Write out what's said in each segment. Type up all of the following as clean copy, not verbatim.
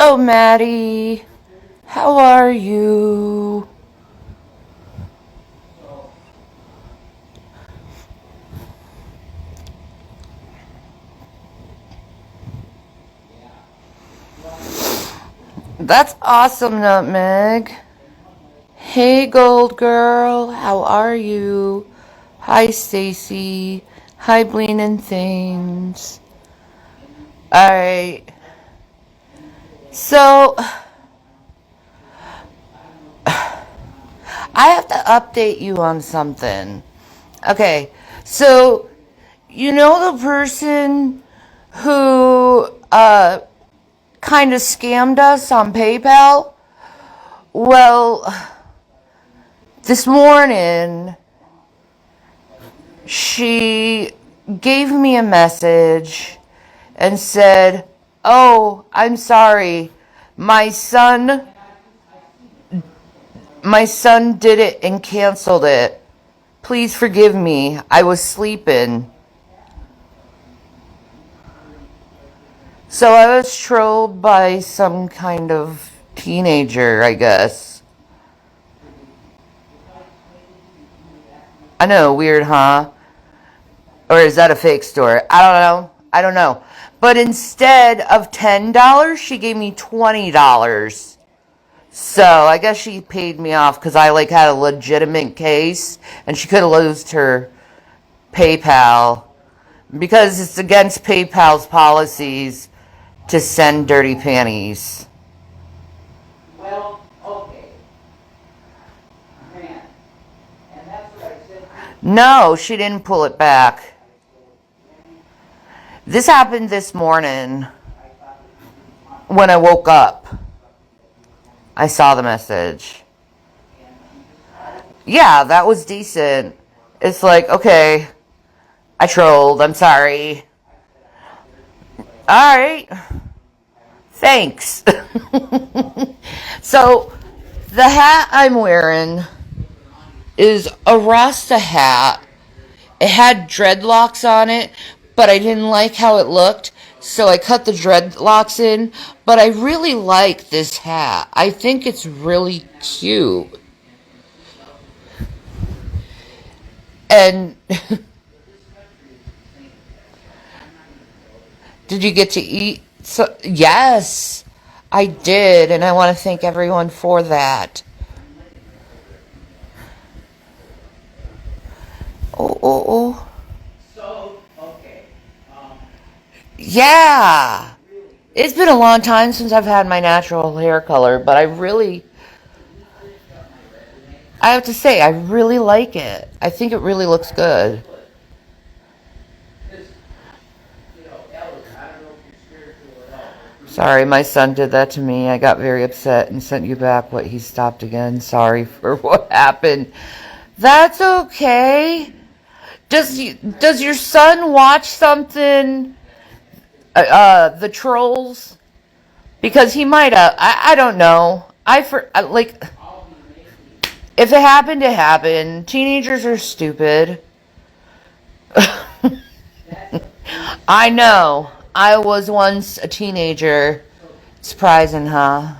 Hello, Maddie. How are you? That's awesome, Nutmeg. Hey, Gold Girl. How are you? Hi, Stacy. Hi, Bleanin' Things. Alright. So, I have to update you on something. Okay. So, you know the person who, kind of scammed us on PayPal? Well, this morning, she gave me a message and said, "Oh, I'm sorry. My son my son did it and canceled it. Please forgive me. I was sleeping." So I was trolled by some kind of teenager, I guess. I know, weird, huh? Or is that a fake store? I don't know. I don't know. But instead of $10, she gave me $20. So I guess she paid me off because I like had a legitimate case and she could have lost her PayPal because it's against PayPal's policies to send dirty panties. No, she didn't pull it back. This happened this morning when I woke up. I saw the message. Yeah, that was decent. It's like, okay, I trolled. I'm sorry. All right. Thanks. So, the hat I'm wearing is a Rasta hat. It had dreadlocks on it, but I didn't like how it looked, so I cut the dreadlocks in. But I really like this hat. I think it's really cute. And did you get to eat? So, yes, I did, and I want to thank everyone for that. Oh, oh, oh. Yeah. It's been a long time since I've had my natural hair color, but I have to say, I really like it. I think it really looks good. Sorry, my son did that to me. I got very upset and sent you back what he stopped again. Sorry for what happened. That's okay. Does your son watch something, the Trolls? Because he might have. I don't know. Like, if it happened, it happened. Teenagers are stupid. I know. I was once a teenager. Surprising, huh?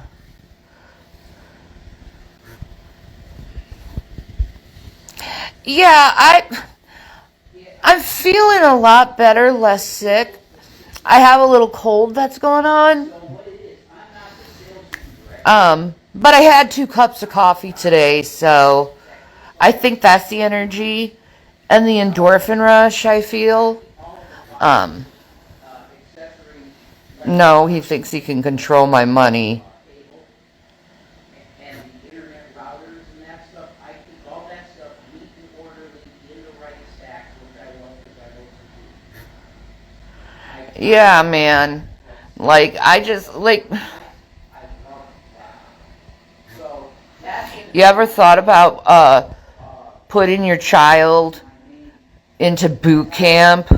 Yeah, I'm feeling a lot better, less sick. I have a little cold that's going on. But I had 2 cups of coffee today, so I think that's the energy and the endorphin rush I feel. Um, no, he thinks he can control my money. Yeah, man. Like, I just, like, you ever thought about putting your child into boot camp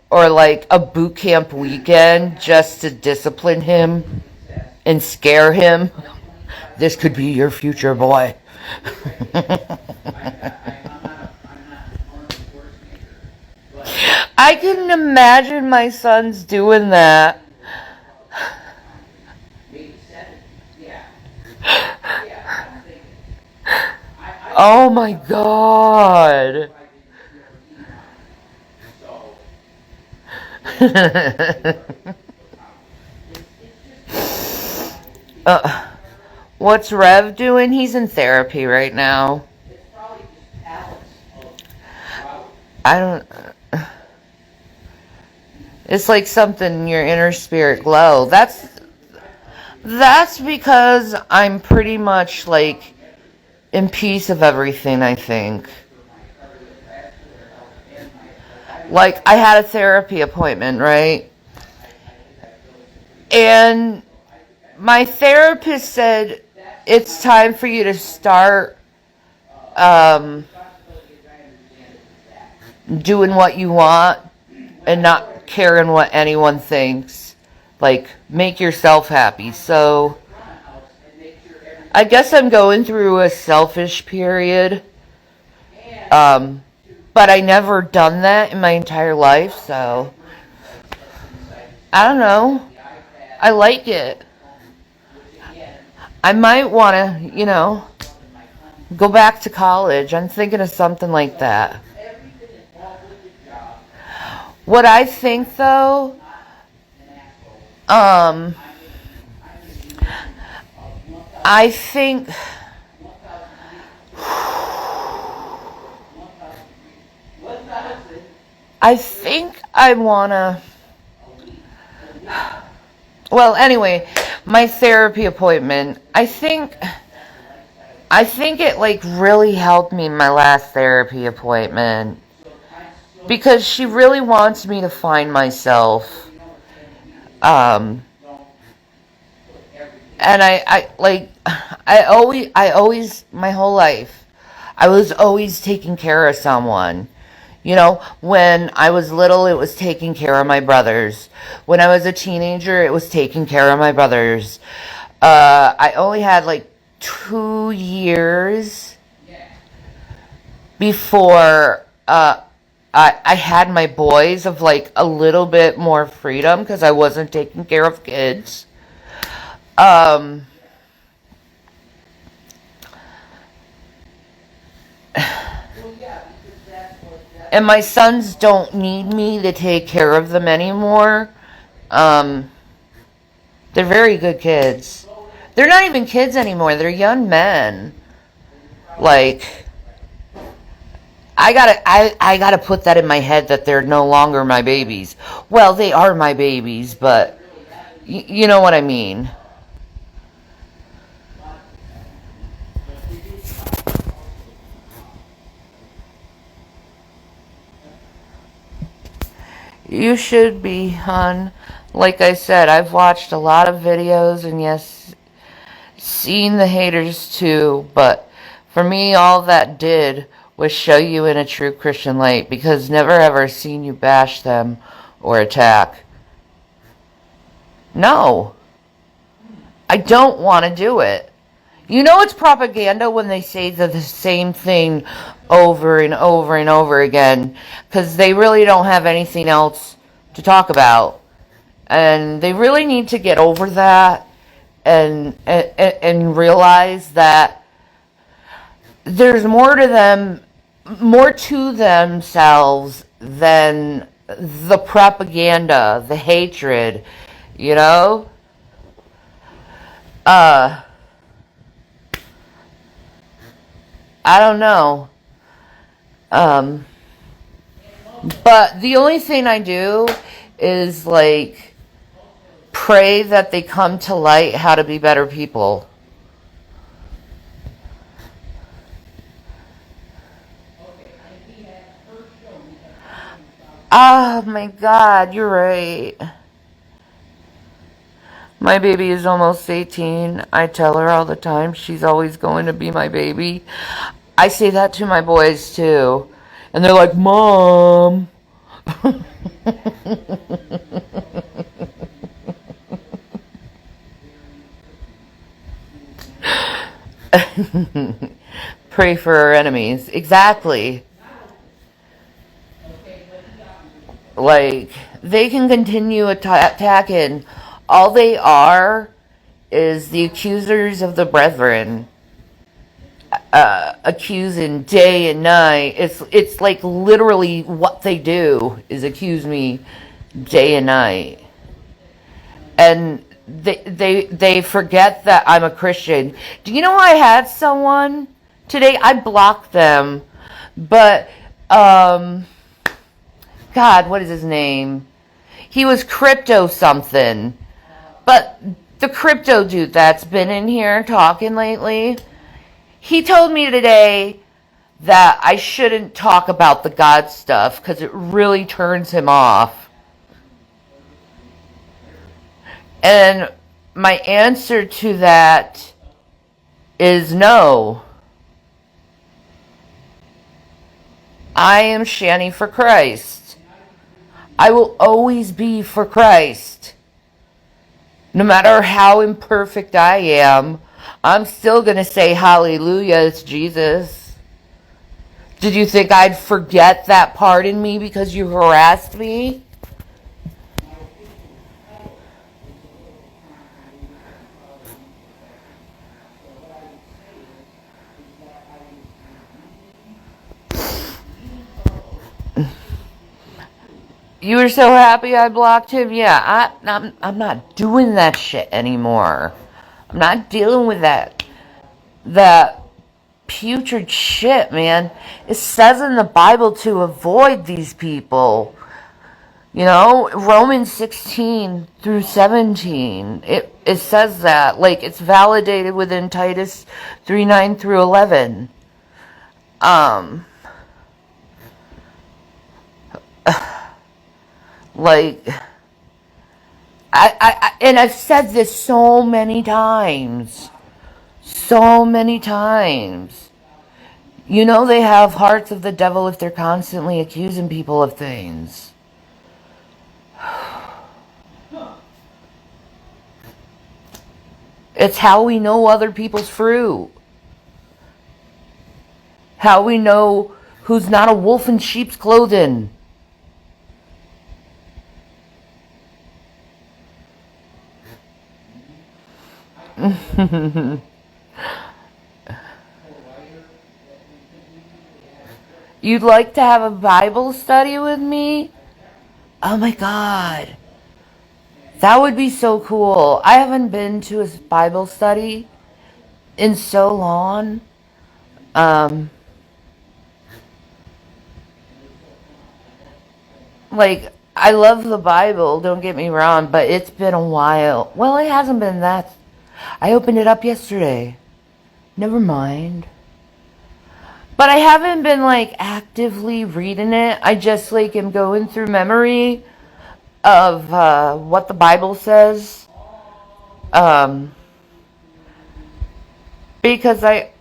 or like a boot camp weekend just to discipline him and scare him? This could be your future boy. I can imagine my sons doing that. Oh my God. uh, what's Rev doing? He's in therapy right now. I don't. It's like something in your inner spirit glow. That's because I'm pretty much like in peace of everything, I think. Like, I had a therapy appointment, right? And my therapist said, it's time for you to start doing what you want and not caring what anyone thinks. Like, make yourself happy. So, I guess I'm going through a selfish period. But I never done that in my entire life, so I don't know. I like it. I might want to, go back to college. I'm thinking of something like that. What I think, though, I think I want to. Well, anyway, my therapy appointment. I think it like really helped me in my last therapy appointment because she really wants me to find myself. And I always my whole life I was always taking care of someone. When I was little, it was taking care of my brothers. When I was a teenager, it was taking care of my brothers. I only had like 2 years before I had my boys of like a little bit more freedom because I wasn't taking care of kids. And my sons don't need me to take care of them anymore. They're very good kids. They're not even kids anymore. They're young men. Like, I gotta put that in my head that they're no longer my babies. Well, they are my babies, but you know what I mean. You should be, hon. Like I said, I've watched a lot of videos and yes, seen the haters too, but for me, all that did was show you in a true Christian light because never ever seen you bash them or attack. No, I don't want to do it. You know it's propaganda when they say the same thing over and over and over again because they really don't have anything else to talk about. And they really need to get over that and realize that there's more to themselves than the propaganda, the hatred, you know? I don't know. But the only thing I do is like pray that they come to light how to be better people. Oh my God, you're right. My baby is almost 18. I tell her all the time she's always going to be my baby. I say that to my boys too. And they're like, Mom. Pray for our enemies. Exactly. Like, they can continue attacking. All they are is the accusers of the brethren. accusing day and night. It's like literally what they do is accuse me day and night. And they forget that I'm a Christian. Do you know I had someone today? I blocked them, but God, what is his name? He was crypto something. But the crypto dude that's been in here talking lately, he told me today that I shouldn't talk about the God stuff because it really turns him off. And my answer to that is no. I am Shanny for Christ. I will always be for Christ. No matter how imperfect I am, I'm still going to say hallelujah, it's Jesus. Did you think I'd forget that part in me because you harassed me? You were so happy I blocked him? Yeah, I'm not doing that shit anymore. I'm not dealing with that putrid shit, man. It says in the Bible to avoid these people. You know, Romans 16 through 17, it says that. Like, it's validated within Titus 3:9 through 11. Like, and I've said this so many times. So many times. You know they have hearts of the devil if they're constantly accusing people of things. It's how we know other people's fruit. How we know who's not a wolf in sheep's clothing. You'd like to have a Bible study with me? Oh my God. That would be so cool. I haven't been to a Bible study in so long. Like, I love the Bible, don't get me wrong, but it's been a while. Well, it hasn't been that. I opened it up yesterday. Never mind. But I haven't been, like, actively reading it. I just, like, am going through memory of what the Bible says. Because I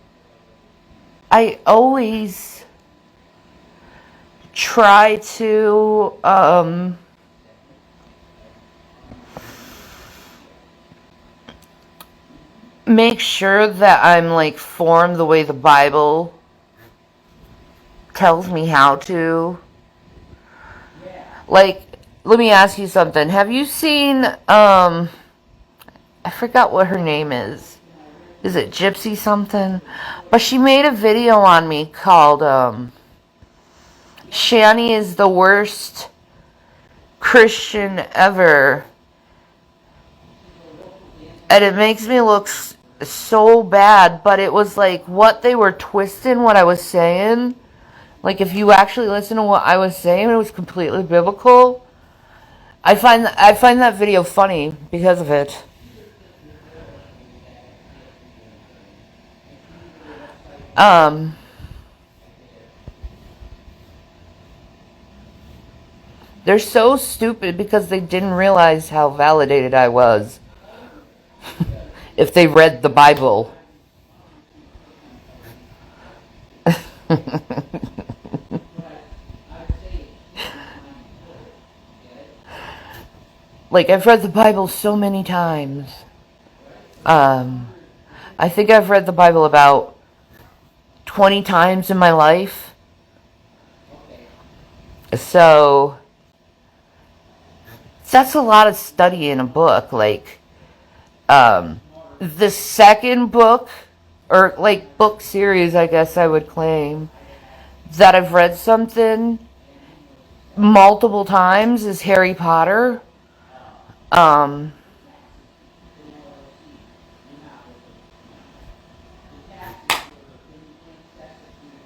always try to make sure that I'm like formed the way the Bible tells me how to. Like, let me ask you something. Have you seen I forgot what her name is. Is it Gypsy something? But she made a video on me called Shanny is the worst Christian ever. And it makes me look so bad, but it was like what they were twisting what I was saying. Like, if you actually listen to what I was saying, it was completely biblical. I find that video funny because of it. They're so stupid because they didn't realize how validated I was. If they read the Bible. Like, I've read the Bible so many times. I think I've read the Bible about 20 times in my life. So, that's a lot of study in a book. Like, the second book or like book series, I guess I would claim, that I've read something multiple times is Harry Potter. Um,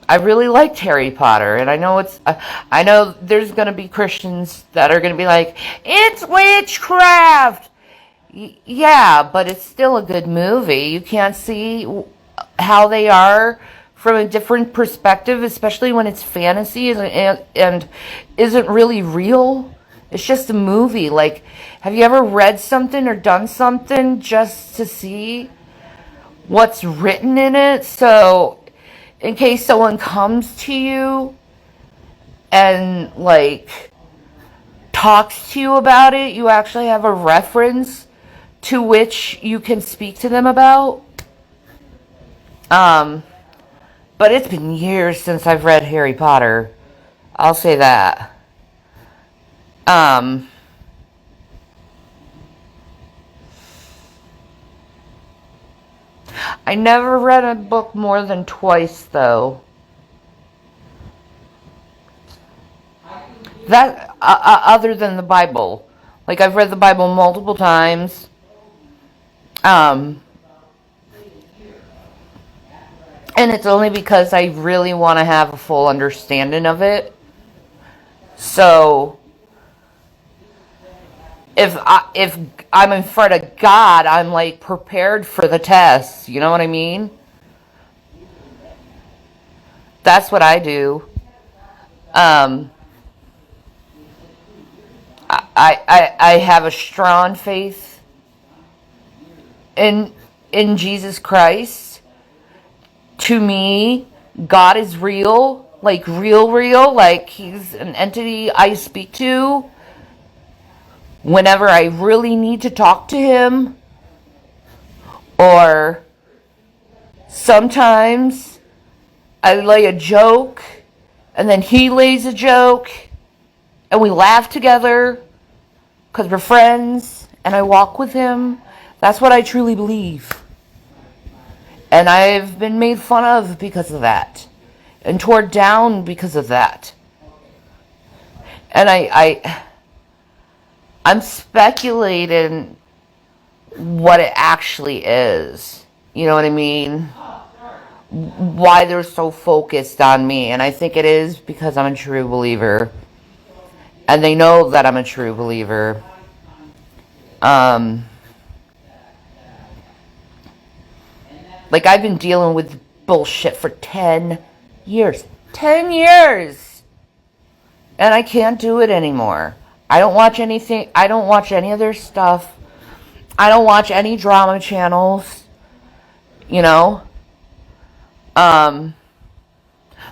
I really liked Harry Potter, and I know I know there's going to be Christians that are going to be like, it's witchcraft. Yeah, but it's still a good movie. You can't see how they are from a different perspective, especially when it's fantasy and isn't really real. It's just a movie. Like, have you ever read something or done something just to see what's written in it? So, in case someone comes to you and, like, talks to you about it, you actually have a reference to which you can speak to them about. Um, but it's been years since I've read Harry Potter. I'll say that. Um, I never read a book more than twice, though. That other than the Bible, like I've read the Bible multiple times. Um, and it's only because I really want to have a full understanding of it. So if I'm in front of God, I'm like prepared for the test. You know what I mean? That's what I do. Um, I have a strong faith in Jesus Christ. To me, God is real, like real, like he's an entity I speak to whenever I really need to talk to him, or sometimes I lay a joke and then he lays a joke and we laugh together because we're friends and I walk with him. That's what I truly believe. And I've been made fun of because of that and torn down because of that. And I'm speculating what it actually is. You know what I mean? Why they're so focused on me. And I think it is because I'm a true believer. And they know that I'm a true believer. Um, like I've been dealing with bullshit for 10 years. 10 years! And I can't do it anymore. I don't watch anything. I don't watch any of their stuff. I don't watch any drama channels. You know? Um,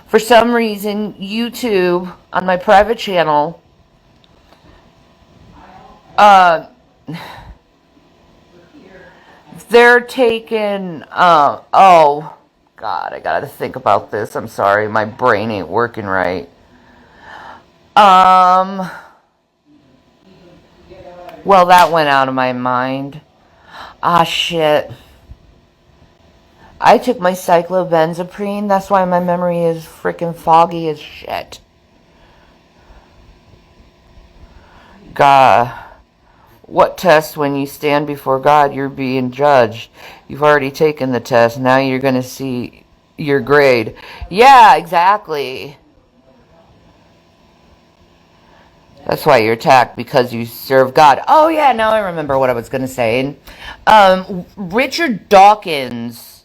for some reason, YouTube, on my private channel, uh, they're taking, oh, God, I gotta think about this. I'm sorry, my brain ain't working right. Um, well, that went out of my mind. Ah, shit. I took my cyclobenzaprine. That's why my memory is freaking foggy as shit. God. What test? When you stand before God, you're being judged. You've already taken the test. Now you're going to see your grade. Yeah, exactly. That's why you're attacked, because you serve God. Oh, yeah, now I remember what I was going to say. Richard Dawkins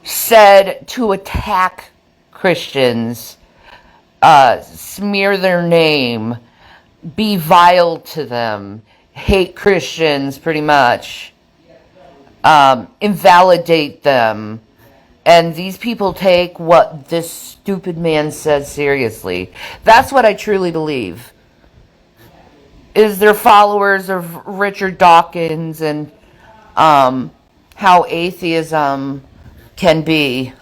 said to attack Christians, smear their name, be vile to them, hate Christians pretty much, invalidate them. And these people take what this stupid man says seriously. That's what I truly believe. Is they're followers of Richard Dawkins and how atheism can be.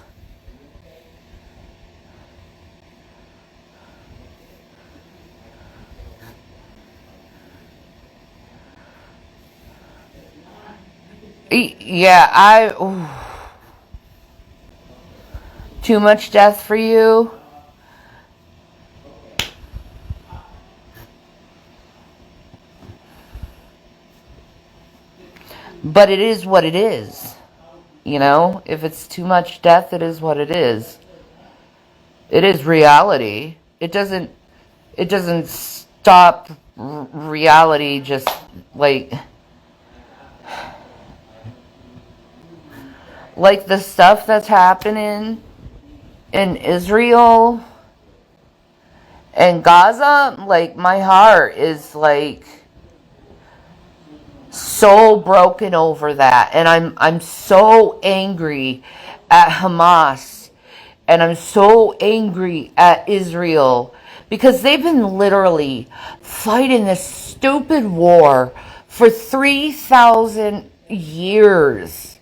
Yeah, ooh. Too much death for you? But it is what it is. You know, if it's too much death, it is what it is. It is reality. It doesn't stop reality just like the stuff that's happening in Israel and Gaza. Like, my heart is like so broken over that, and I'm so angry at Hamas, and I'm so angry at Israel, because they've been literally fighting this stupid war for 3,000 years.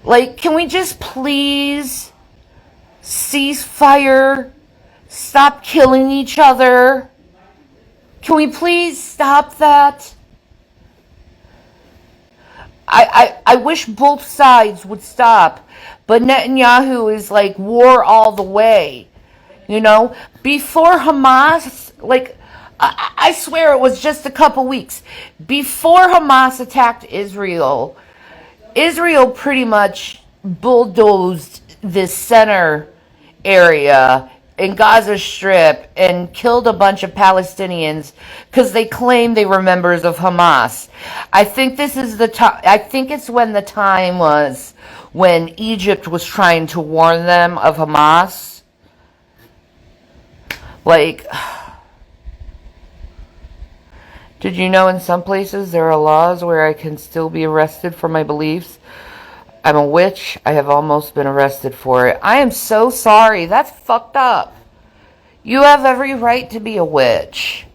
Like, can we just please cease fire? Stop killing each other? Can we please stop that? I wish both sides would stop, but Netanyahu is like war all the way. You know, before Hamas, like, I swear it was just a couple weeks before Hamas attacked Israel. Israel pretty much bulldozed this center area in Gaza Strip and killed a bunch of Palestinians because they claim they were members of Hamas. I think this is the time. I think it's when the time was when Egypt was trying to warn them of Hamas. Like, did you know in some places there are laws where I can still be arrested for my beliefs? I'm a witch. I have almost been arrested for it. I am so sorry. That's fucked up. You have every right to be a witch.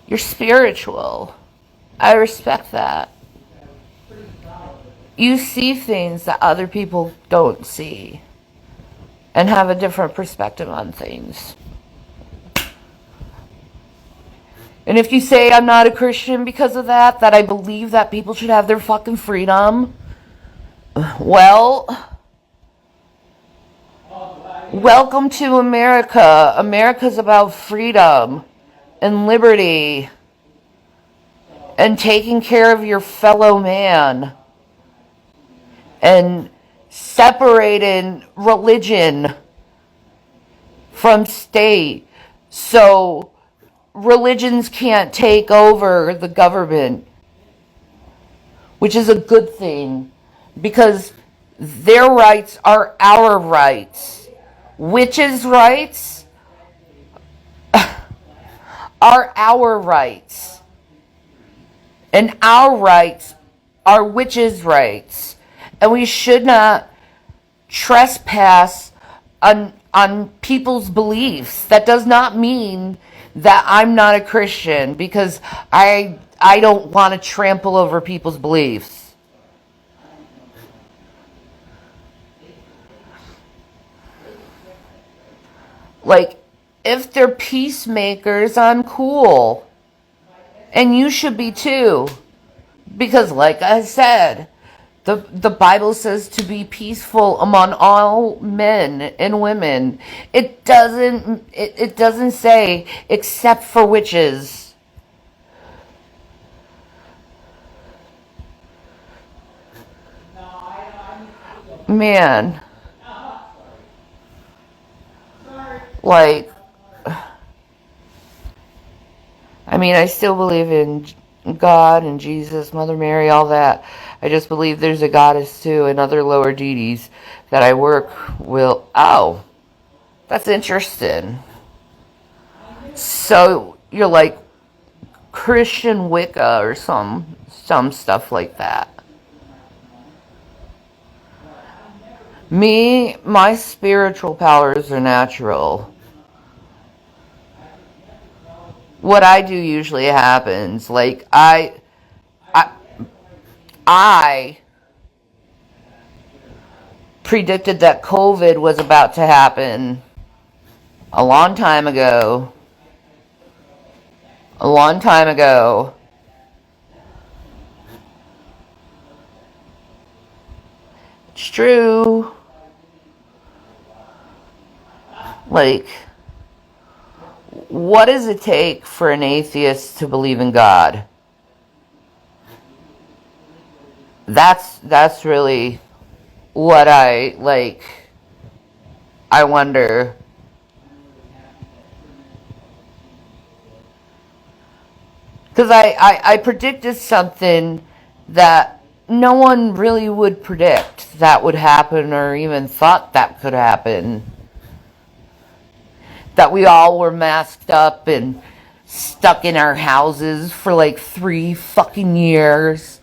You're spiritual. I respect that. You see things that other people don't see and have a different perspective on things. And if you say I'm not a Christian because of that, that I believe that people should have their fucking freedom, well, welcome to America. America's about freedom and liberty and taking care of your fellow man and separating religion from state. So religions can't take over the government, which is a good thing, because their rights are our rights. Witches' rights are our rights, and our rights are witches' rights, and we should not trespass on people's beliefs. That does not mean that I'm not a Christian, because I don't want to trample over people's beliefs. Like, if they're peacemakers, I'm cool. And you should be too. Because like I said, the Bible says to be peaceful among all men and women. It doesn't say except for witches. Man. Like, I mean, I still believe in God and Jesus, Mother Mary, all that. I just believe there's a goddess too and other lower deities that I work will. Oh, that's interesting. So you're like Christian Wicca or some stuff like that. Me, my spiritual powers are natural. What I do usually happens. Like, I predicted that COVID was about to happen a long time ago. A long time ago. It's true. Like, what does it take for an atheist to believe in God? That's really what I like. I wonder. Because I predicted something that no one really would predict that would happen or even thought that could happen. That we all were masked up and stuck in our houses for like 3 fucking years.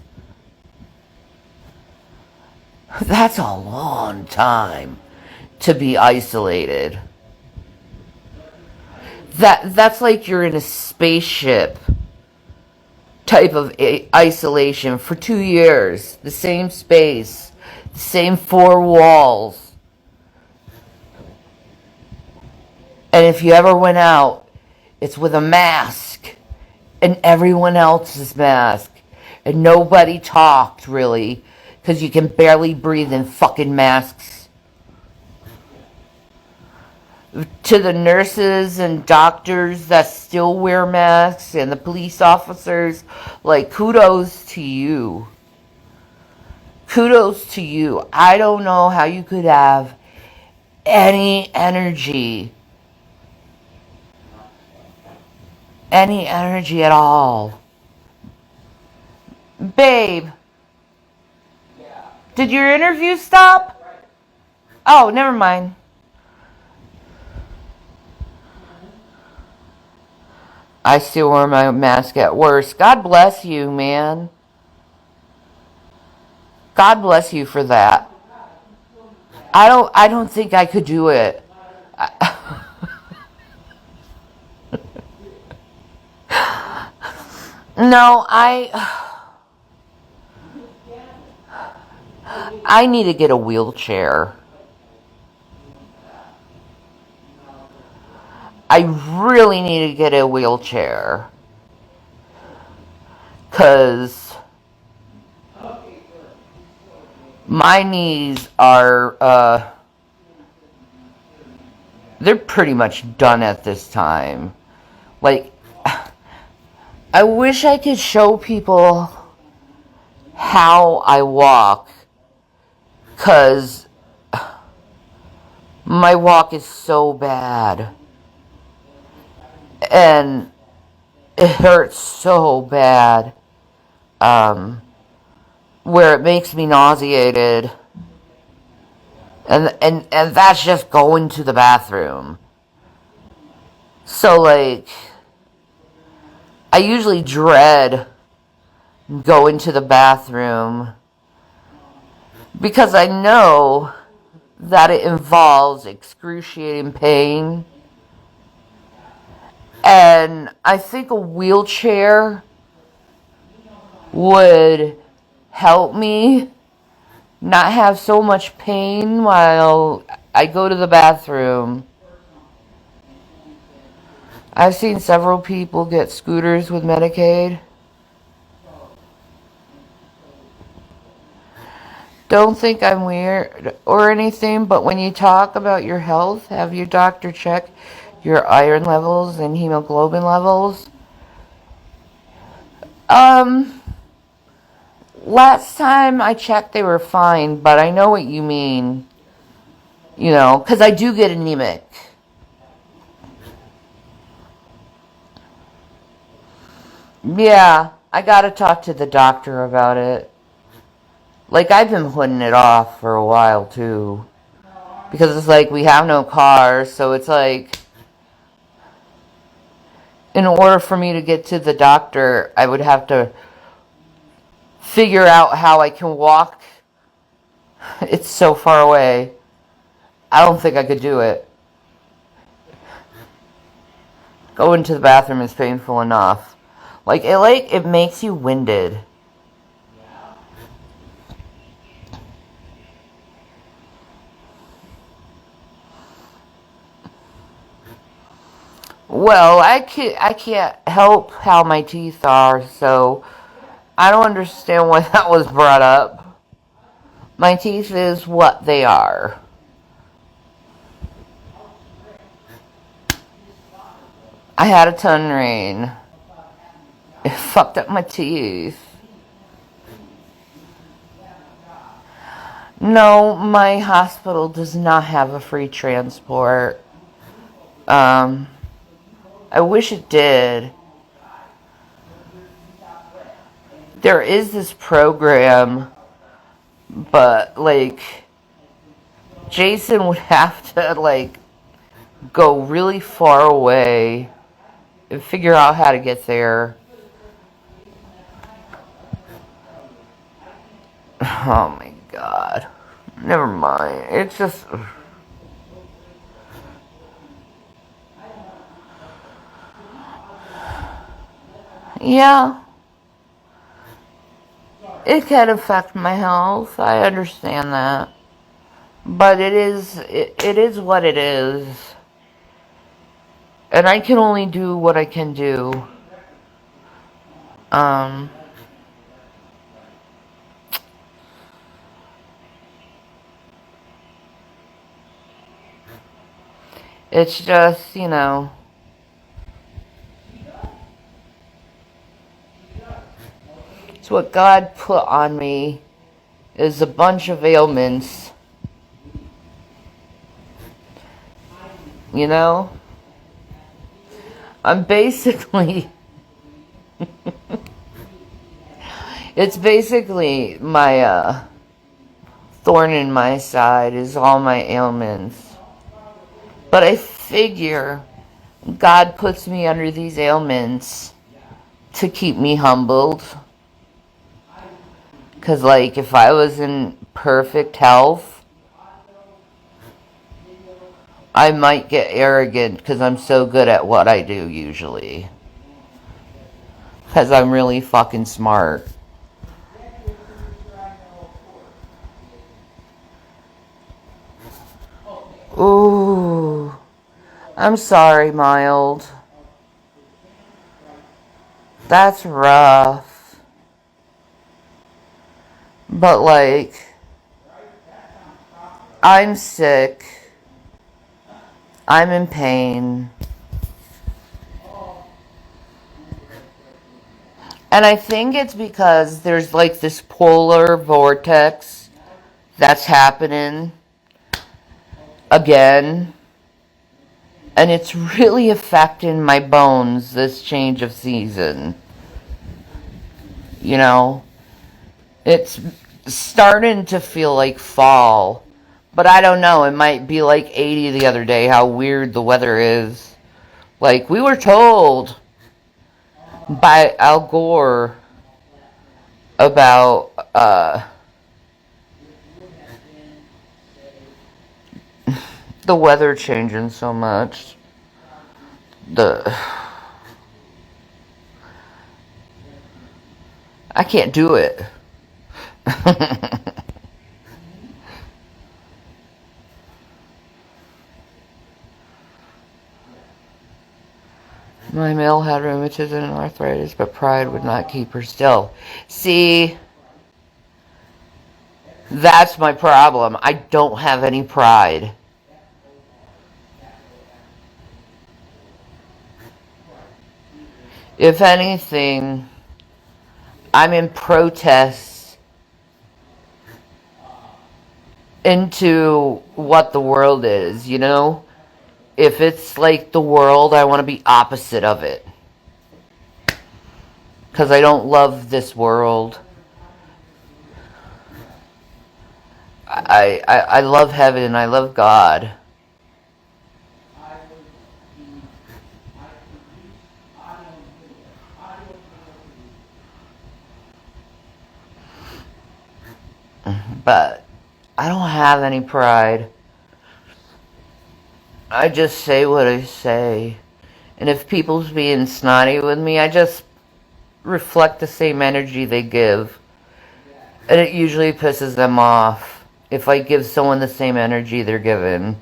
That's a long time to be isolated. That's like you're in a spaceship type of isolation for 2 years. The same space, the same 4 walls. And if you ever went out, it's with a mask and everyone else's mask. And nobody talked, really, because you can barely breathe in fucking masks. To the nurses and doctors that still wear masks and the police officers, like, kudos to you. Kudos to you. I don't know how you could have any energy at all. Babe, did your interview stop? Oh, never mind. I still wear my mask at work. God bless you, man. God bless you for that. I don't think I could do it. No, I need to get a wheelchair. I really need to get a wheelchair. 'Cause my knees are, they're pretty much done at this time. Like, I wish I could show people how I walk. 'Cause my walk is so bad. And it hurts so bad. Where it makes me nauseated. And that's just going to the bathroom. So, like, I usually dread going to the bathroom because I know that it involves excruciating pain. And I think a wheelchair would help me not have so much pain while I go to the bathroom. I've seen several people get scooters with Medicaid. Don't think I'm weird or anything, but when you talk about your health, have your doctor check your iron levels and hemoglobin levels. Last time I checked, they were fine, but I know what you mean. You know, because I do get anemic. Yeah, I gotta talk to the doctor about it. Like, I've been putting it off for a while, too. Because it's like, we have no car, so it's like, in order for me to get to the doctor, I would have to figure out how I can walk. It's so far away. I don't think I could do it. Going to the bathroom is painful enough. Like, it makes you winded. Well, I can't help how my teeth are, so I don't understand why that was brought up. My teeth is what they are. I had a tongue rain. It fucked up my teeth. No, my hospital does not have a free transport. I wish it did. There is this program, but, like, Jason would have to, like, go really far away and figure out how to get there. Oh my god. Never mind. It's just... Yeah. It can affect my health. I understand that. But it is what it is. And I can only do what I can do. It's just, you know... It's what God put on me is a bunch of ailments. You know? I'm basically... It's basically my thorn in my side is all my ailments. But I figure God puts me under these ailments to keep me humbled. Because, like, if I was in perfect health, I might get arrogant because I'm so good at what I do usually. Because I'm really fucking smart. Ooh. I'm sorry, Mild. That's rough. But, like, I'm sick. I'm in pain. And I think it's because there's, like, this polar vortex that's happening again. And it's really affecting my bones, this change of season. You know? It's starting to feel like fall. But I don't know, it might be like 80 the other day, how weird the weather is. Like, we were told by Al Gore about, the weather changing so much. I can't do it. My male had rheumatism and arthritis, but pride would not keep her still. See, that's my problem. I don't have any pride. If anything, I'm in protest into what the world is, you know? If it's like the world, I want to be opposite of it. Because I don't love this world. I love heaven and I love God. But I don't have any pride. I just say what I say. And if people's being snotty with me, I just reflect the same energy they give. And it usually pisses them off if I give someone the same energy they're given.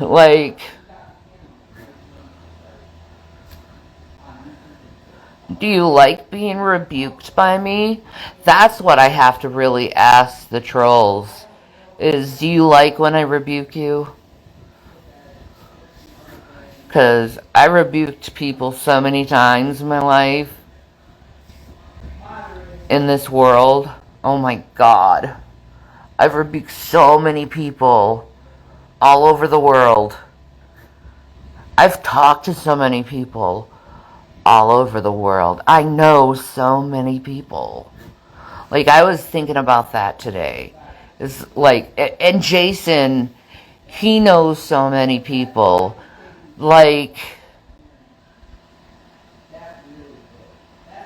Like, Do you like being rebuked by me? That's what I have to really ask the trolls. Is, do you like when I rebuke you? Because I rebuked people so many times in my life. In this world. Oh my God. I've rebuked so many people all over the world. I've talked to so many people all over the world. I know so many people. Like, I was thinking about that today. It's like, and Jason, he knows so many people. Like,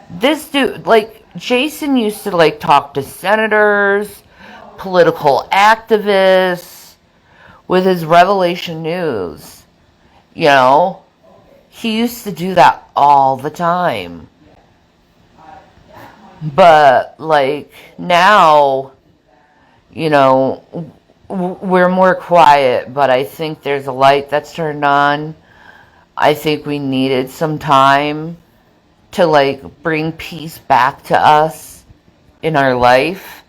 this dude, like, Jason used to, like, talk to senators, political activists, with his Revelation News. You know? He used to do that all the time. But, like, now, you know, we're more quiet, but I think there's a light that's turned on. I think we needed some time to, like, bring peace back to us in our life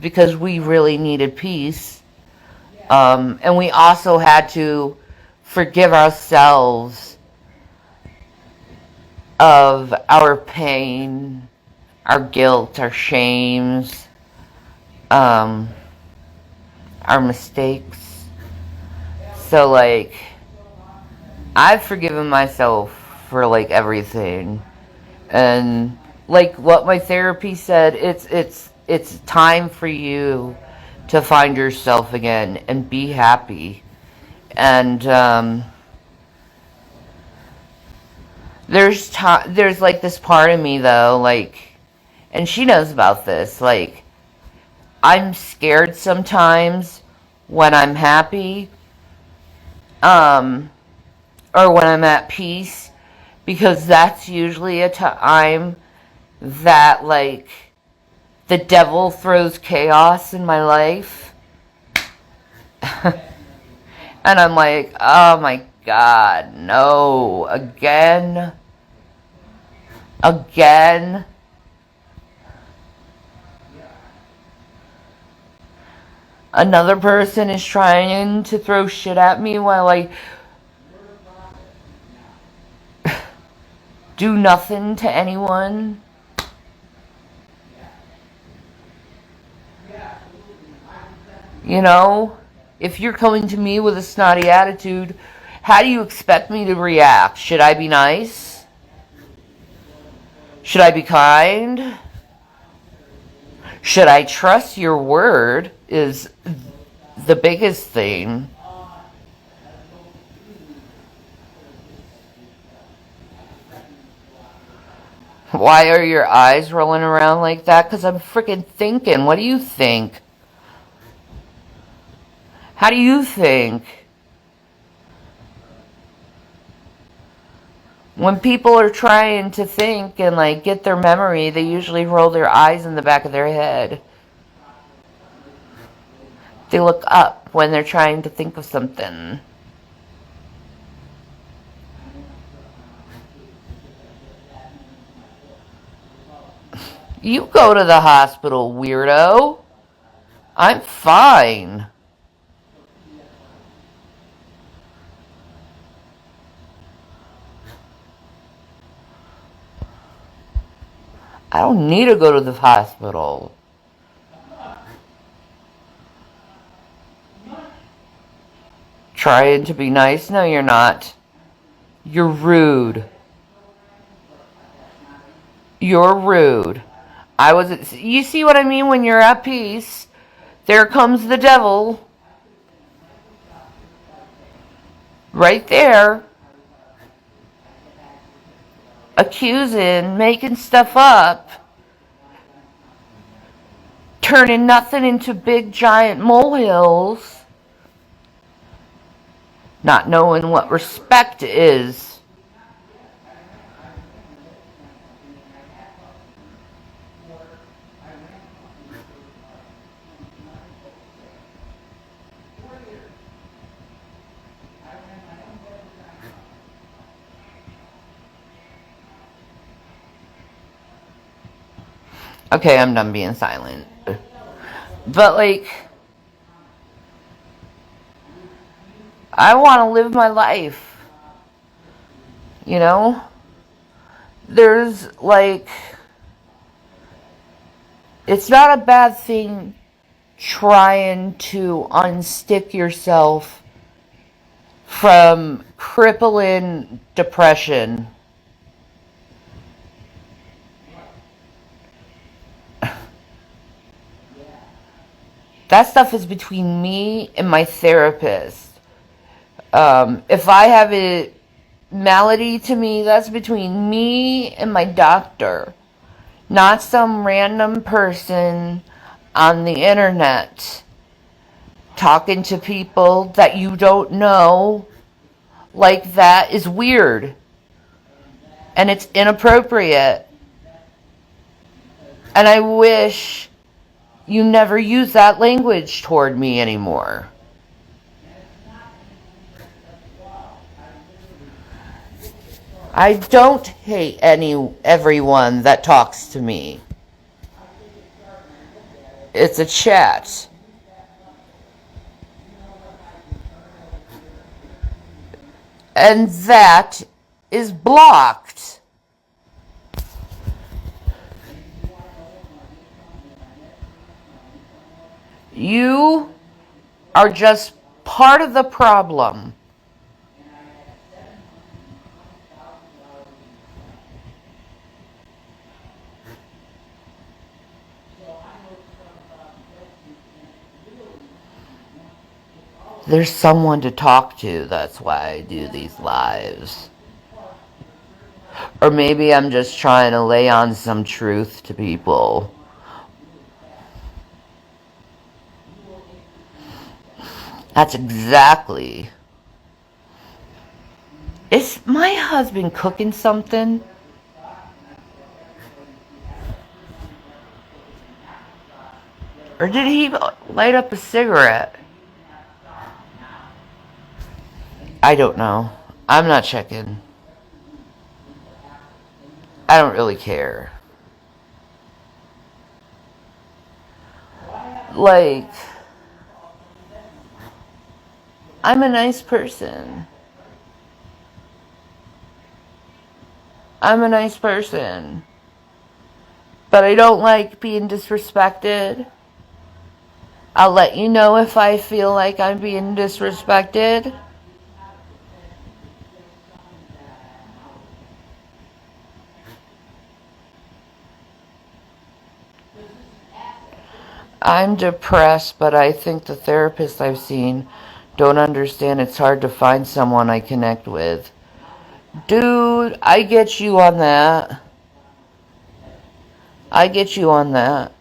because we really needed peace. And we also had to forgive ourselves of our pain, our guilt, our shames, our mistakes. So, like, I've forgiven myself for, like, everything. And, like, what my therapy said, it's time for you to find yourself again and be happy. And there's like this part of me though, like, and she knows about this, like, I'm scared sometimes when I'm happy, or when I'm at peace, because that's usually a time that, like, the devil throws chaos in my life. And I'm like, oh my God, no, again? Again? Another person is trying to throw shit at me while I do nothing to anyone. You know? If you're coming to me with a snotty attitude, how do you expect me to react? Should I be nice? Should I be kind? Should I trust your word is the biggest thing. Why are your eyes rolling around like that? Because I'm freaking thinking. What do you think? How do you think? When people are trying to think and, like, get their memory, they usually roll their eyes in the back of their head. They look up when they're trying to think of something. You go to the hospital, weirdo. I'm fine. I don't need to go to the hospital. Trying to be nice? No, you're not. You're rude. You're rude. You see what I mean? When you're at peace, there comes the devil. Right there. Accusing, making stuff up. Turning nothing into big giant molehills. Not knowing what respect is. Okay, I'm done being silent. But, like, I want to live my life. You know? There's, like, it's not a bad thing trying to unstick yourself from crippling depression. That stuff is between me and my therapist. If I have a malady to me, that's between me and my doctor, not some random person on the internet talking to people that you don't know. Like, that is weird and it's inappropriate, and I wish you never use that language toward me anymore. I don't hate everyone that talks to me. It's a chat. And that is blocked. You are just part of the problem. There's someone to talk to, that's why I do these lives. Or maybe I'm just trying to lay on some truth to people. That's exactly. Is my husband cooking something? Or did he light up a cigarette? I don't know. I'm not checking. I don't really care. Like, I'm a nice person. I'm a nice person. But I don't like being disrespected. I'll let you know if I feel like I'm being disrespected. I'm depressed, but I think the therapists I've seen don't understand it's hard to find someone I connect with. Dude, I get you on that. I get you on that.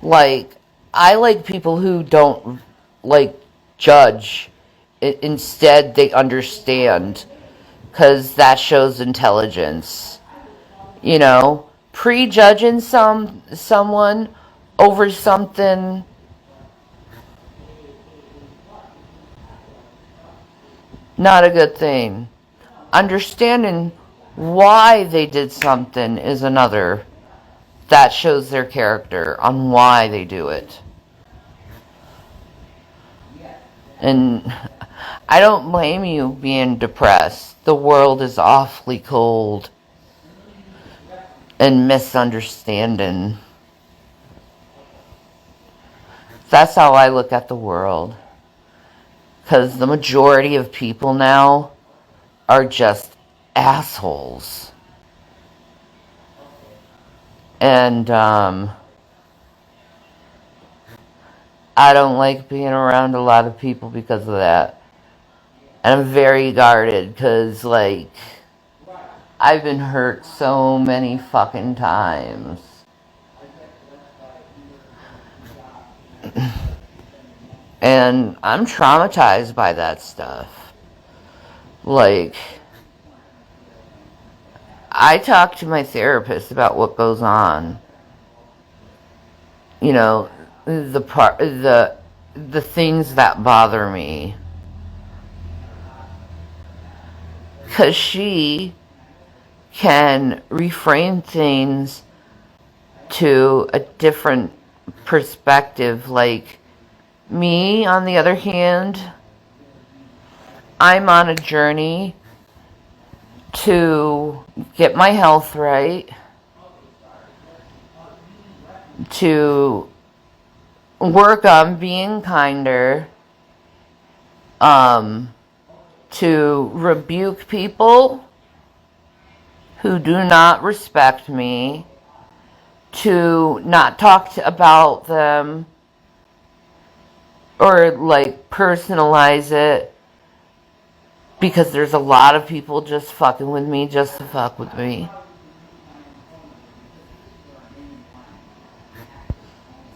Like, I like people who don't, like, judge. Instead, they understand. Because that shows intelligence. You know? Prejudging someone over something, not a good thing. Understanding why they did something is another. That shows their character on why they do it. And I don't blame you being depressed. The world is awfully cold and misunderstanding. That's how I look at the world. Because the majority of people now are just assholes. And I don't like being around a lot of people because of that. And I'm very guarded because, like, I've been hurt so many fucking times. And I'm traumatized by that stuff. Like, I talk to my therapist about what goes on. You know, the things that bother me. 'Cause she can reframe things to a different perspective. Like me, on the other hand, I'm on a journey to get my health right, to work on being kinder, to rebuke people who do not respect me, to not talk about them or like personalize it, because there's a lot of people just fucking with me just to fuck with me.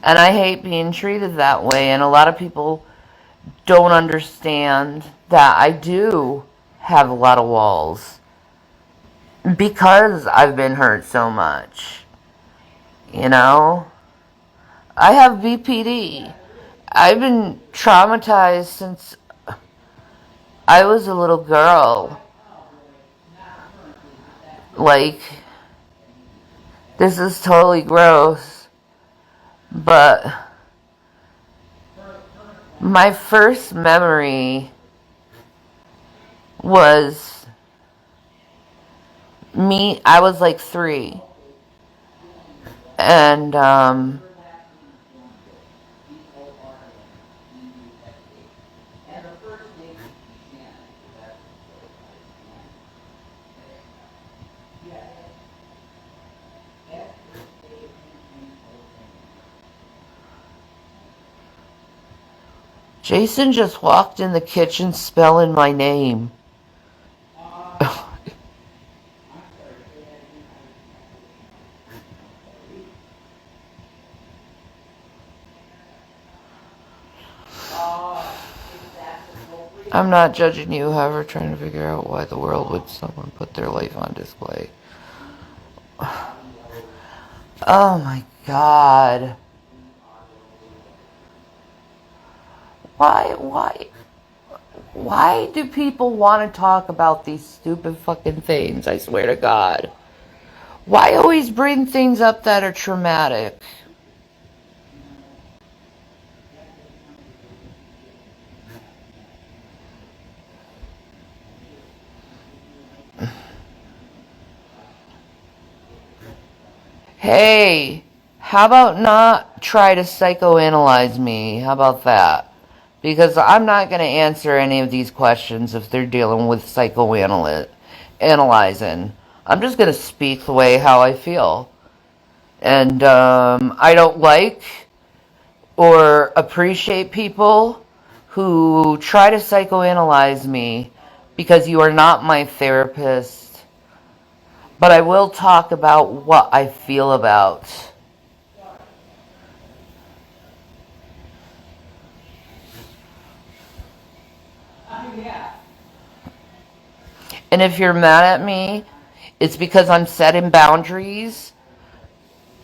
And I hate being treated that way, and a lot of people don't understand that I do have a lot of walls because I've been hurt so much. You know? I have BPD. I've been traumatized since I was a little girl. Like, this is totally gross, but my first memory was me. I was like 3, and Jason just walked in the kitchen spelling my name. I'm not judging you, however, trying to figure out why the world would someone put their life on display. Oh my God. Why do people want to talk about these stupid fucking things? I swear to God. Why always bring things up that are traumatic? Hey, how about not try to psychoanalyze me? How about that? Because I'm not going to answer any of these questions if they're dealing with psychoanalyzing. I'm just going to speak the way how I feel. And I don't like or appreciate people who try to psychoanalyze me, because you are not my therapist. But I will talk about what I feel about. And if you're mad at me, it's because I'm setting boundaries,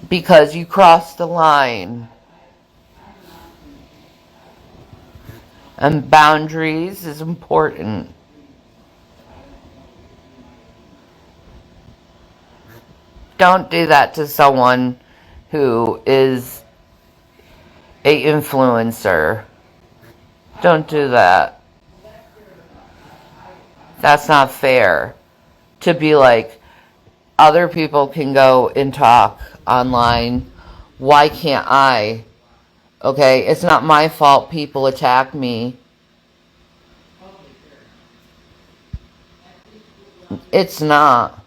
because you crossed the line. And boundaries is important. Don't do that to someone who is a influencer. Don't do that. That's not fair. To be like, other people can go and talk online. Why can't I? Okay, it's not my fault people attack me. It's not.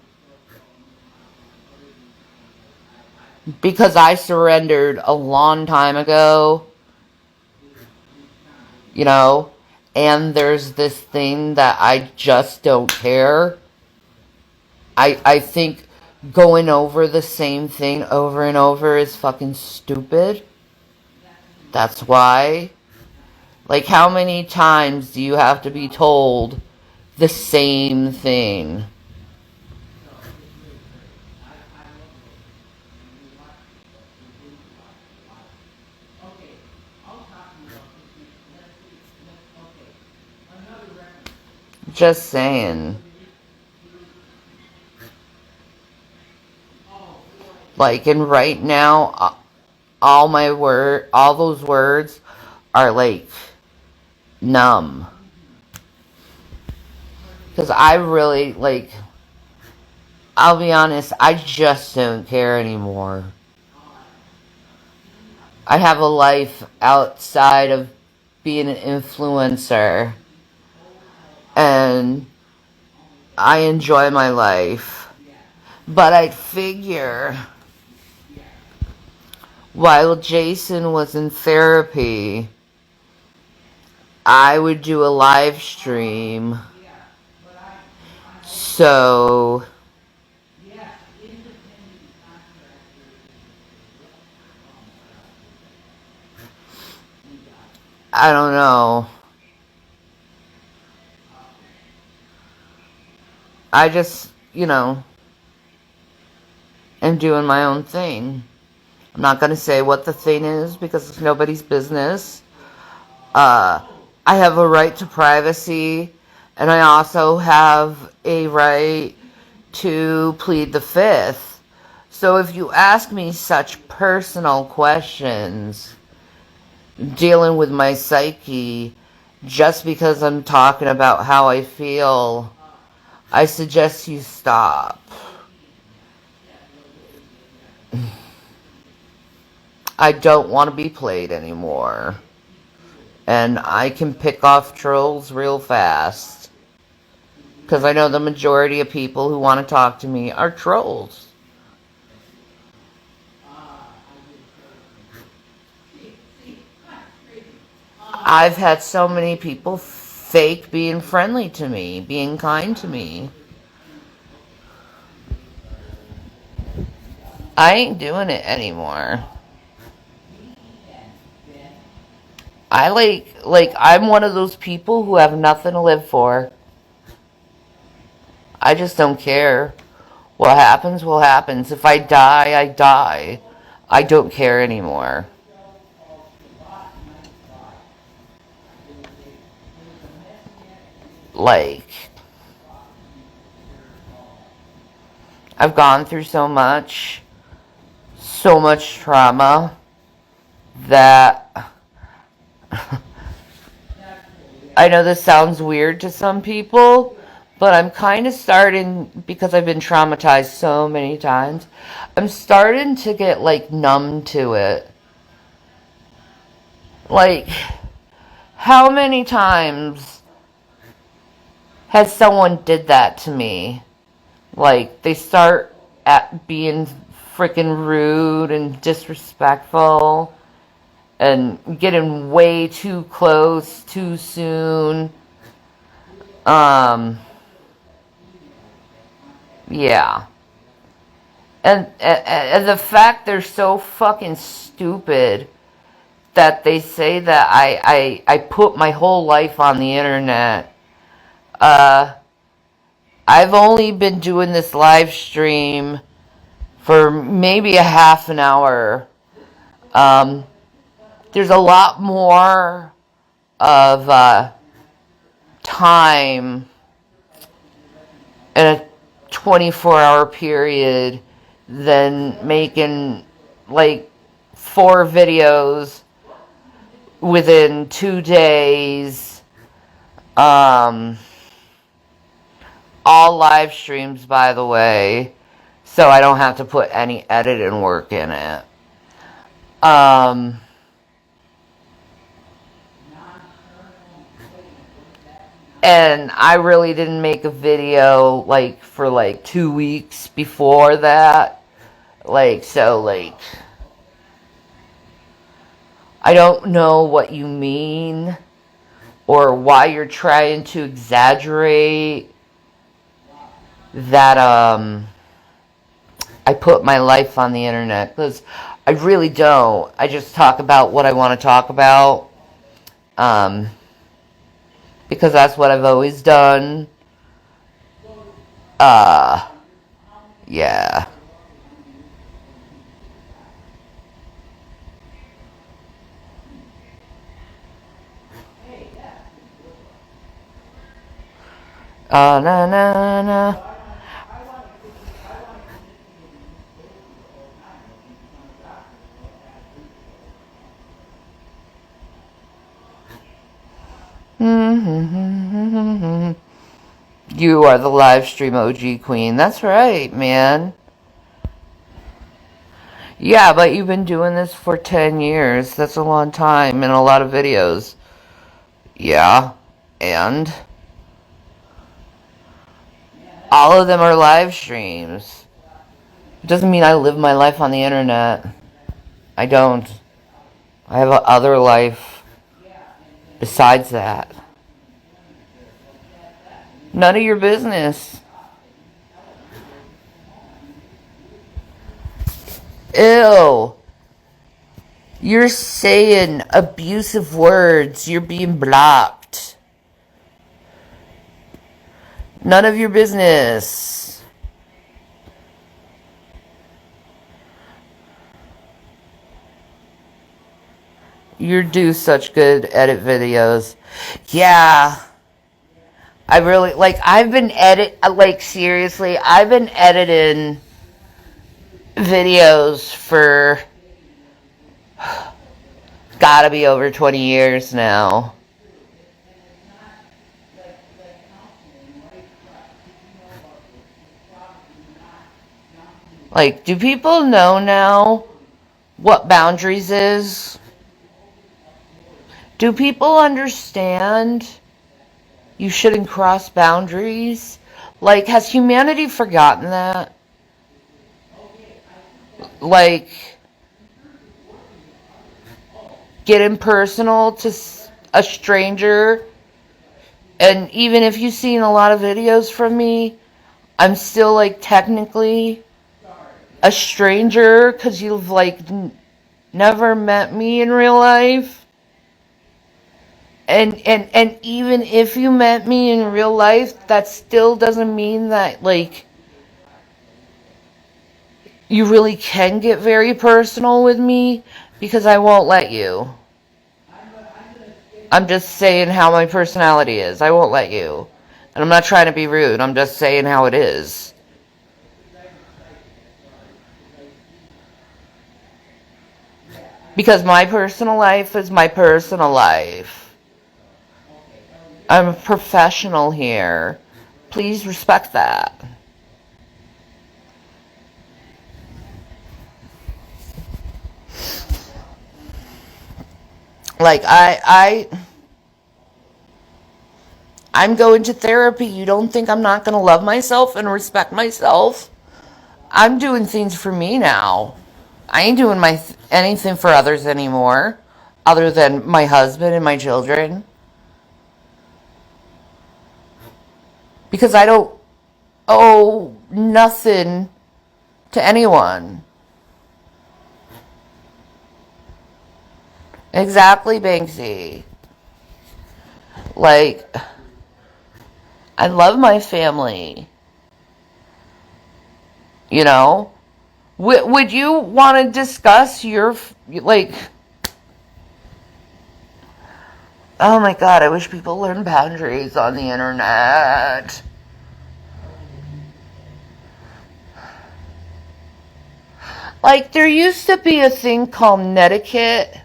Because I surrendered a long time ago, you know, and there's this thing that I just don't care. I think going over the same thing over and over is fucking stupid. That's why. Like, how many times do you have to be told the same thing? Just saying. Like, and right now, all those words are like numb. Because I really, like, I'll be honest, I just don't care anymore. I have a life outside of being an influencer. And I enjoy my life. But I figure while Jason was in therapy, I would do a live stream. So I don't know. I just, am doing my own thing. I'm not going to say what the thing is because it's nobody's business. I have a right to privacy, and I also have a right to plead the fifth. So if you ask me such personal questions dealing with my psyche just because I'm talking about how I feel, I suggest you stop. I don't want to be played anymore. And I can pick off trolls real fast. Because I know the majority of people who want to talk to me are trolls. I've had so many people fake being friendly to me, being kind to me. I ain't doing it anymore. I I'm one of those people who have nothing to live for. I just don't care. What happens will happen. If I die, I die. I don't care anymore. Like, I've gone through so much trauma that I know this sounds weird to some people, but I'm kind of starting, because I've been traumatized so many times, I'm starting to get, like, numb to it. Like, how many times has someone did that to me? Like, they start at being freaking rude and disrespectful and getting way too close too soon. Yeah. And the fact they're so fucking stupid that they say that I put my whole life on the internet. I've only been doing this live stream for maybe a half an hour. There's a lot more of time in a 24-hour period than making like 4 videos within 2 days. All live streams, by the way, so I don't have to put any editing work in it. And I really didn't make a video like for like 2 weeks before that. So I don't know what you mean or why you're trying to exaggerate that I put my life on the internet, because I really don't. I just talk about what I want to talk about, because that's what I've always done. Yeah. Na na na. You are the live stream OG queen. That's right, man. Yeah, but you've been doing this for 10 years. That's a long time and a lot of videos. Yeah, and all of them are live streams. It doesn't mean I live my life on the internet. I don't. I have a other life besides that. None of your business. Ew. You're saying abusive words. You're being blocked. None of your business. You do such good edit videos. Yeah. I really, like, seriously, I've been editing videos for gotta be over 20 years now. Like, do people know now what boundaries is? Do people understand you shouldn't cross boundaries? Like, has humanity forgotten that? Like, getting personal to a stranger, and even if you've seen a lot of videos from me, I'm still, like, technically a stranger because you've, like, never met me in real life. And even if you met me in real life, that still doesn't mean that, like, you really can get very personal with me, because I won't let you. I'm just saying how my personality is. I won't let you. And I'm not trying to be rude. I'm just saying how it is. Because my personal life is my personal life. I'm a professional here. Please respect that. Like, I'm going to therapy. You don't think I'm not going to love myself and respect myself? I'm doing things for me now. I ain't doing anything for others anymore, other than my husband and my children. Because I don't owe nothing to anyone. Exactly, Banksy. Like, I love my family. You know? Would you want to discuss your, like... Oh my god, I wish people learned boundaries on the internet. Like, there used to be a thing called netiquette.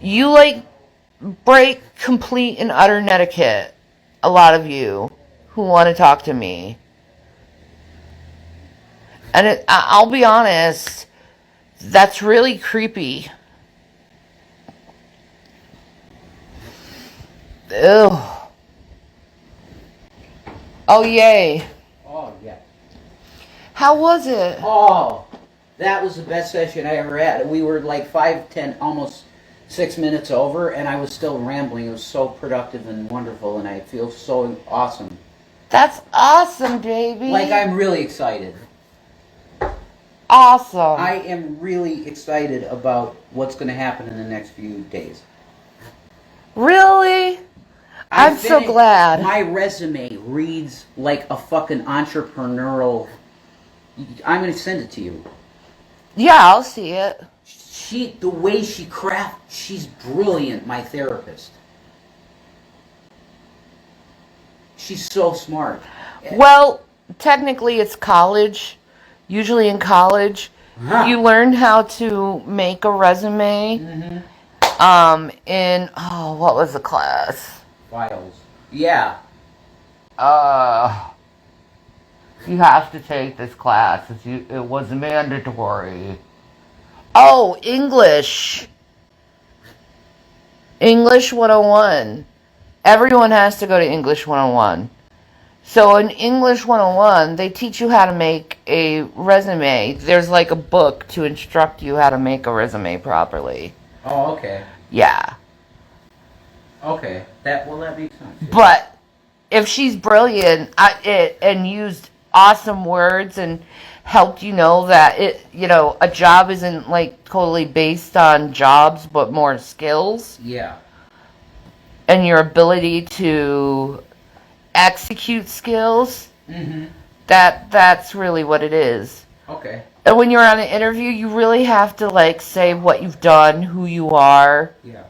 You, like, break complete and utter netiquette. A lot of you who want to talk to me. And I'll be honest, that's really creepy. Ew. Oh, yay. Oh, yeah. How was it? Oh, that was the best session I ever had. We were like 5, 10, almost 6 minutes over, and I was still rambling. It was so productive and wonderful, and I feel so awesome. That's awesome, baby. Like, I'm really excited. Awesome. I am really excited about what's going to happen in the next few days. Really? I'm so glad. My resume reads like a fucking entrepreneurial... I'm going to send it to you. Yeah, I'll see it. The way she crafts, she's brilliant, my therapist. She's so smart. Well, technically it's college. Usually in college, you learn how to make a resume. Mm-hmm. In, oh, what was the class? Files. Yeah. Uh, you have to take this class. It was mandatory. Oh, English. English 101. Everyone has to go to English 101. So in English 101, they teach you how to make a resume. There's like a book to instruct you how to make a resume properly. Oh, okay. Yeah. Okay. That makes sense. But if she's brilliant and used awesome words and helped you know that a job isn't like totally based on jobs but more skills. Yeah. And your ability to execute skills. Mm-hmm. That's really what it is. Okay. And when you're on an interview, you really have to like say what you've done, who you are. Yeah.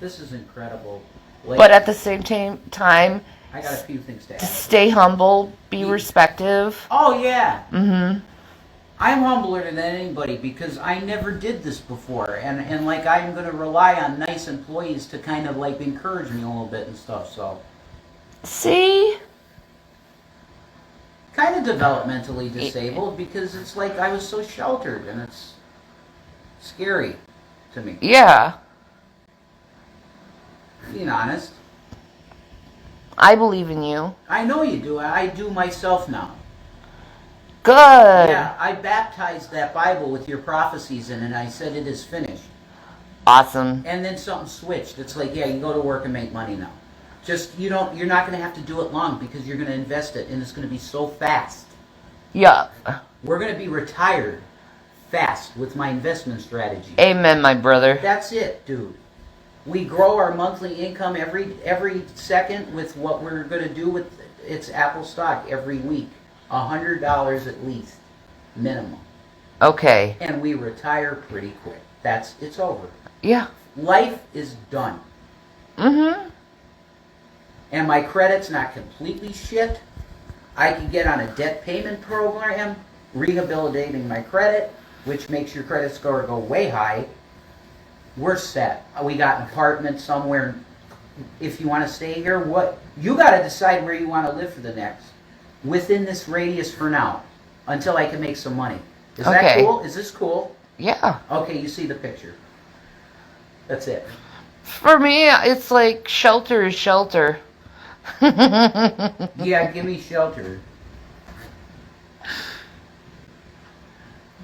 This is incredible. But at the same time, I got a few things to add. Stay humble, be respectful. Oh yeah. Mm-hmm. I'm humbler than anybody because I never did this before, and like I'm going to rely on nice employees to kind of like encourage me a little bit and stuff. So. See. Kind of developmentally disabled because it's like I was so sheltered and it's scary to me. Yeah. Being honest. I believe in you. I know you do. I do myself now. Good. Yeah, I baptized that Bible with your prophecies in it and I said it is finished. Awesome. And then something switched. It's like, yeah, you go to work and make money now. Just, you're not going to have to do it long because you're going to invest it and it's going to be so fast. Yeah. We're going to be retired fast with my investment strategy. Amen, my brother. That's it, dude. We grow our monthly income every second with what we're going to do with its Apple stock every week. $100 at least, minimum. Okay. And we retire pretty quick. It's over. Yeah. Life is done. Mm-hmm. And my credit's not completely shit. I can get on a debt payment program, rehabilitating my credit, which makes your credit score go way high. We're set. We got an apartment somewhere. If you want to stay here, you got to decide where you want to live for the next. Within this radius for now, until I can make some money. Is that cool? Is this cool? Yeah. Okay, you see the picture. That's it. For me, it's like shelter is shelter. Yeah, give me shelter.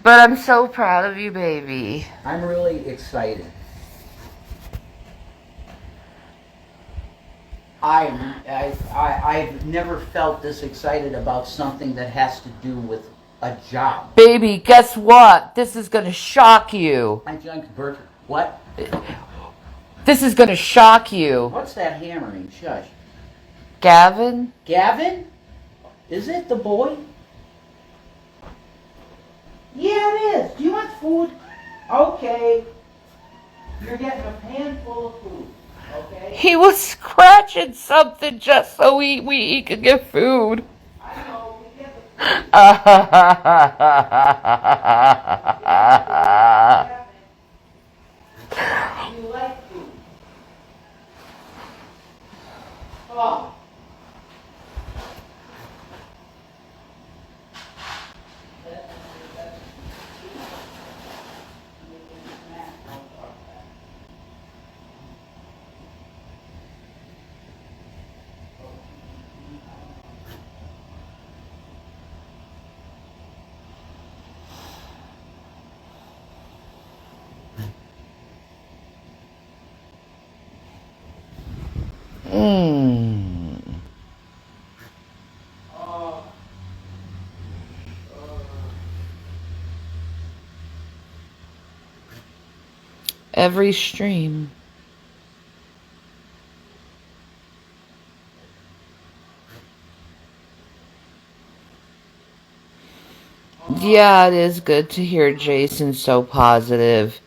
But I'm so proud of you, baby. I'm really excited. I've never felt this excited about something that has to do with a job. Baby, guess what? This is going to shock you. I junked Bert. What? This is going to shock you. What's that hammering? Shush. Gavin? Gavin? Is it the boy? Yeah, it is. Do you want food? Okay. You're getting a pan full of food. Okay? He was scratching something just so he could get food. I know. We get the food. You like food. Oh. Every stream. Yeah, it is good to hear Jason so positive.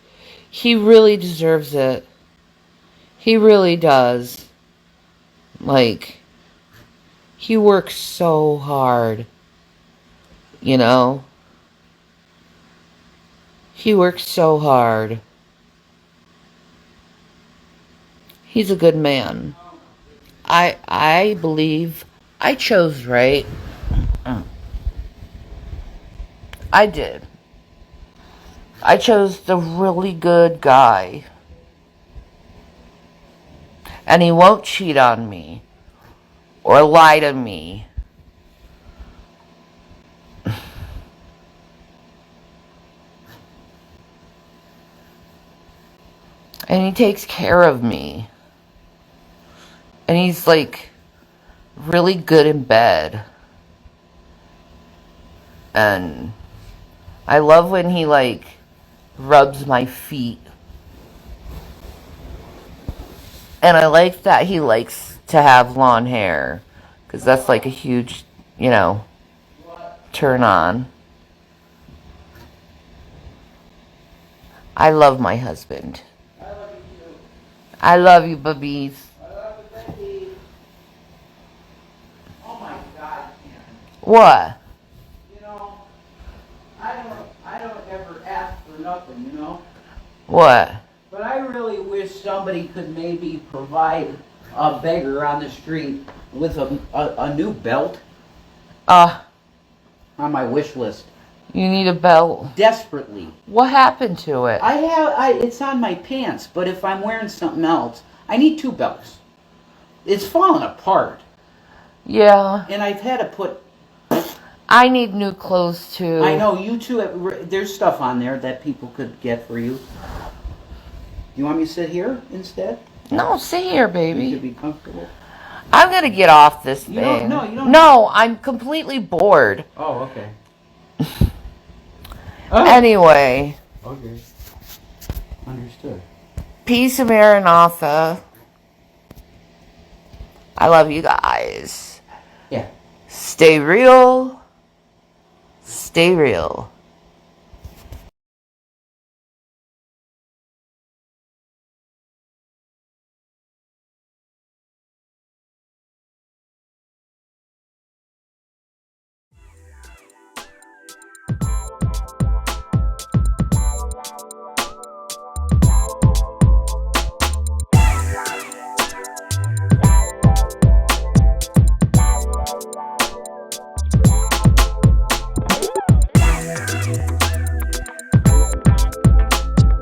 He really deserves it. He really does. Like, he works so hard. You know? He works so hard. He's a good man. I believe I chose right. I did. I chose the really good guy. And he won't cheat on me or lie to me. And he takes care of me. And he's like really good in bed. And I love when he like rubs my feet. And I like that he likes to have long hair. Because that's like a huge, turn on. I love my husband. I love you, babies. Oh my God, Ken. What? I don't ever ask for nothing, What? But I really wish somebody could maybe provide a beggar on the street with a new belt on my wish list. You need a belt. Desperately. What happened to it? It's on my pants, but if I'm wearing something else, I need 2 belts. It's falling apart. Yeah. And I've had to put... I need new clothes too. I know, you too. There's stuff on there that people could get for you. You want me to sit here instead? No, sit here, You baby. could be comfortable. I'm gonna get off this thing. You don't. No, I'm completely bored. Oh, okay. Anyway. Okay. Understood. Peace, Maranatha. I love you guys. Yeah. Stay real. Stay real.